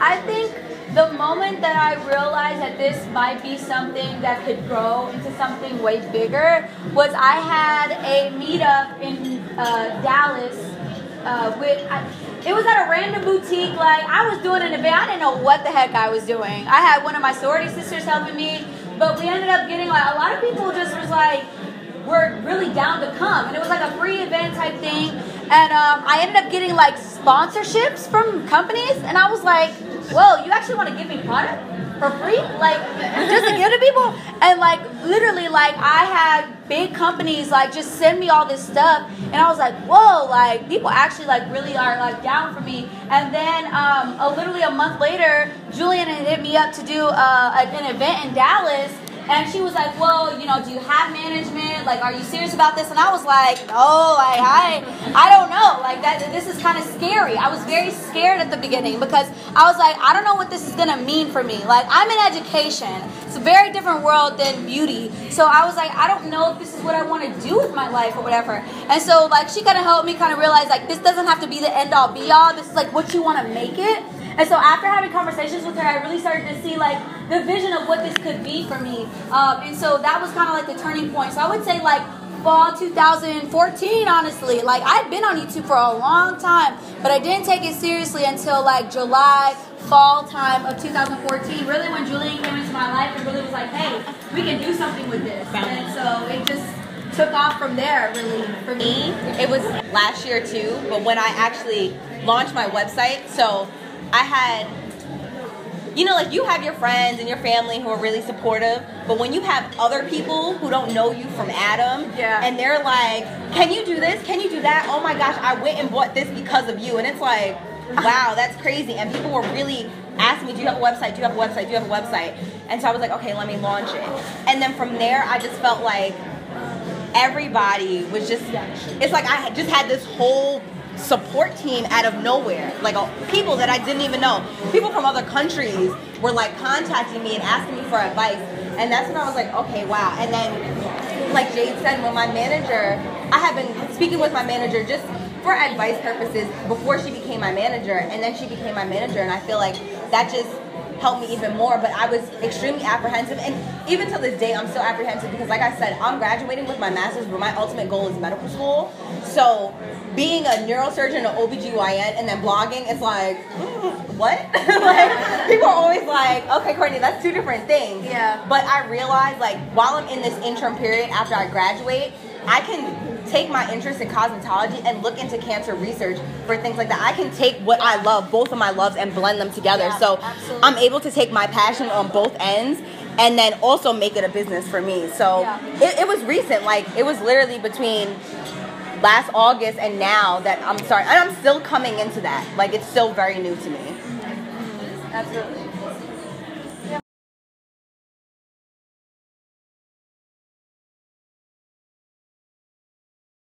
I think the moment that I realized that this might be something that could grow into something way bigger was I had a meetup in Dallas it was at a random boutique. Like, I was doing an event. I didn't know what the heck I was doing. I had one of my sorority sisters helping me, but we ended up getting, like, a lot of people just was like, were really down to come. And it was like a free event type thing. And I ended up getting, like, sponsorships from companies. And I was like, whoa, you actually want to give me product for free? Like, just to give to people? And, like, literally, like, I had big companies, like, just send me all this stuff. And I was like, whoa, like, people actually, like, really are, like, down for me. And then literally a month later, Julian had hit me up to do an event in Dallas. And she was like, well, you know, do you have management? Like, are you serious about this? And I was like, no, like, I don't know. Like, this is kind of scary. I was very scared at the beginning because I was like, I don't know what this is going to mean for me. Like, I'm in education. It's a very different world than beauty. So I was like, I don't know if this is what I want to do with my life or whatever. And so, like, she kind of helped me kind of realize, like, this doesn't have to be the end-all, be-all. This is, like, what you want to make it. And so after having conversations with her, I really started to see, like, the vision of what this could be for me. And so that was kind of like the turning point. So I would say, like, fall 2014, honestly. Like, I'd been on YouTube for a long time, but I didn't take it seriously until, like, July, fall time of 2014. Really, when Julian came into my life and really was like, hey, we can do something with this. And so it just took off from there, really, for me. It was last year, too, but when I actually launched my website, so I had, you know, like, you have your friends and your family who are really supportive, but when you have other people who don't know you from Adam, and they're like, can you do this? Can you do that? Oh my gosh, I went and bought this because of you. And it's like, wow, that's crazy. And people were really asking me, do you have a website? Do you have a website? Do you have a website? And so I was like, okay, let me launch it. And then from there, I just felt like everybody was just, it's like I just had this whole support team out of nowhere, like people that I didn't even know. People from other countries were like contacting me and asking me for advice, and that's when I was like, okay, wow. And then, like Jade said, when my manager, I had been speaking with my manager just for advice purposes before she became my manager, and then she became my manager, and I feel like that just helped me even more. But I was extremely apprehensive, and even to this day I'm still apprehensive because, like I said, I'm graduating with my master's, but my ultimate goal is medical school. So being a neurosurgeon, an OBGYN, and then blogging, it's like, what? Like, people are always like, okay, Courtney, that's two different things. Yeah. But I realized, like, while I'm in this interim period after I graduate, I can take my interest in cosmetology and look into cancer research for things like that. I can take what I love, both of my loves, and blend them together. Yeah, so absolutely. I'm able to take my passion on both ends and then also make it a business for me. So it was recent. Like, it was literally between last August and now that I'm still coming into that. Like, it's still very new to me. Absolutely.